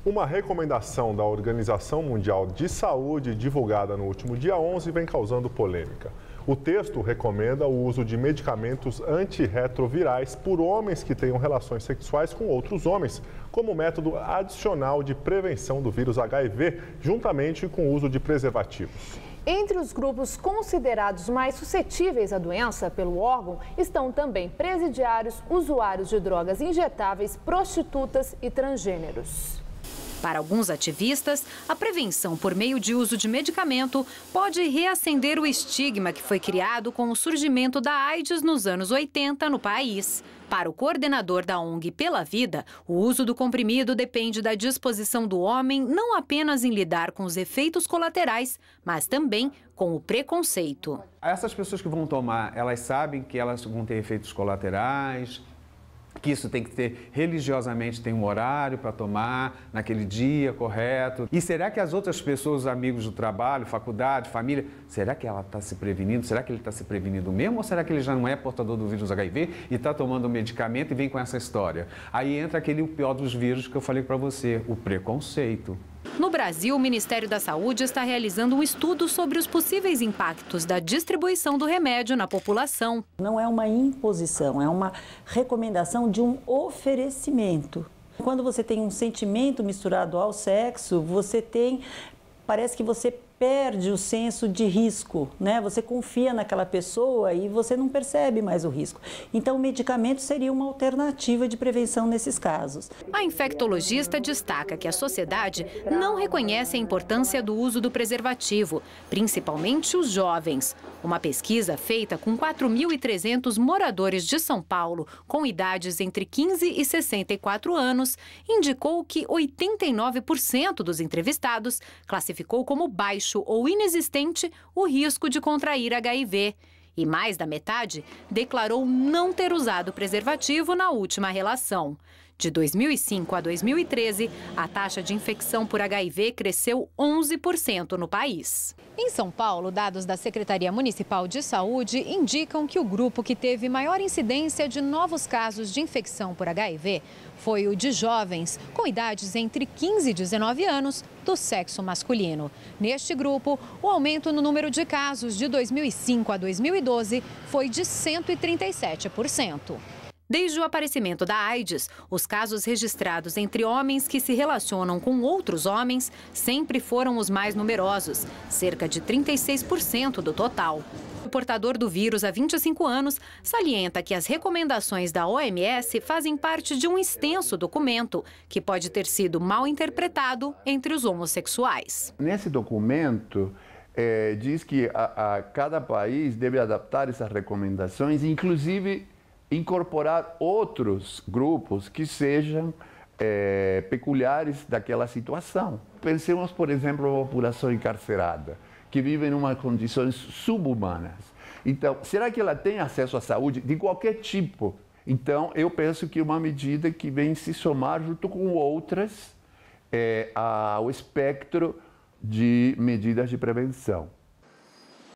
Uma recomendação da Organização Mundial de Saúde, divulgada no último dia 11, vem causando polêmica. O texto recomenda o uso de medicamentos antirretrovirais por homens que tenham relações sexuais com outros homens, como método adicional de prevenção do vírus HIV, juntamente com o uso de preservativos. Entre os grupos considerados mais suscetíveis à doença pelo órgão estão também presidiários, usuários de drogas injetáveis, prostitutas e transgêneros. Para alguns ativistas, a prevenção por meio de uso de medicamento pode reacender o estigma que foi criado com o surgimento da AIDS nos anos 80 no país. Para o coordenador da ONG Pela Vida, o uso do comprimido depende da disposição do homem não apenas em lidar com os efeitos colaterais, mas também com o preconceito. Essas pessoas que vão tomar, elas sabem que elas vão ter efeitos colaterais, que isso tem que ter, religiosamente tem um horário para tomar, naquele dia correto. E será que as outras pessoas, os amigos do trabalho, faculdade, família, será que ela está se prevenindo? Será que ele está se prevenindo mesmo? Ou será que ele já não é portador do vírus HIV e está tomando medicamento e vem com essa história? Aí entra aquele pior dos vírus que eu falei para você, o preconceito. No Brasil, o Ministério da Saúde está realizando um estudo sobre os possíveis impactos da distribuição do remédio na população. Não é uma imposição, é uma recomendação de um oferecimento. Quando você tem um sentimento misturado ao sexo, parece que você perde o senso de risco, né? Você confia naquela pessoa e você não percebe mais o risco. Então, o medicamento seria uma alternativa de prevenção nesses casos. A infectologista destaca que a sociedade não reconhece a importância do uso do preservativo, principalmente os jovens. Uma pesquisa feita com 4.300 moradores de São Paulo com idades entre 15 e 64 anos indicou que 89% dos entrevistados classificou como baixo ou inexistente o risco de contrair HIV. E mais da metade declarou não ter usado preservativo na última relação. De 2005 a 2013, a taxa de infecção por HIV cresceu 11% no país. Em São Paulo, dados da Secretaria Municipal de Saúde indicam que o grupo que teve maior incidência de novos casos de infecção por HIV foi o de jovens com idades entre 15 e 19 anos do sexo masculino. Neste grupo, o aumento no número de casos de 2005 a 2012 foi de 137%. Desde o aparecimento da AIDS, os casos registrados entre homens que se relacionam com outros homens sempre foram os mais numerosos, cerca de 36% do total. O portador do vírus há 25 anos salienta que as recomendações da OMS fazem parte de um extenso documento que pode ter sido mal interpretado entre os homossexuais. Nesse documento, diz que cada país deve adaptar essas recomendações, inclusive incorporar outros grupos que sejam peculiares daquela situação. Pensemos, por exemplo, a população encarcerada, que vive em umas condições subhumanas. Então, será que ela tem acesso à saúde de qualquer tipo? Então, eu penso que uma medida que vem se somar junto com outras ao espectro de medidas de prevenção.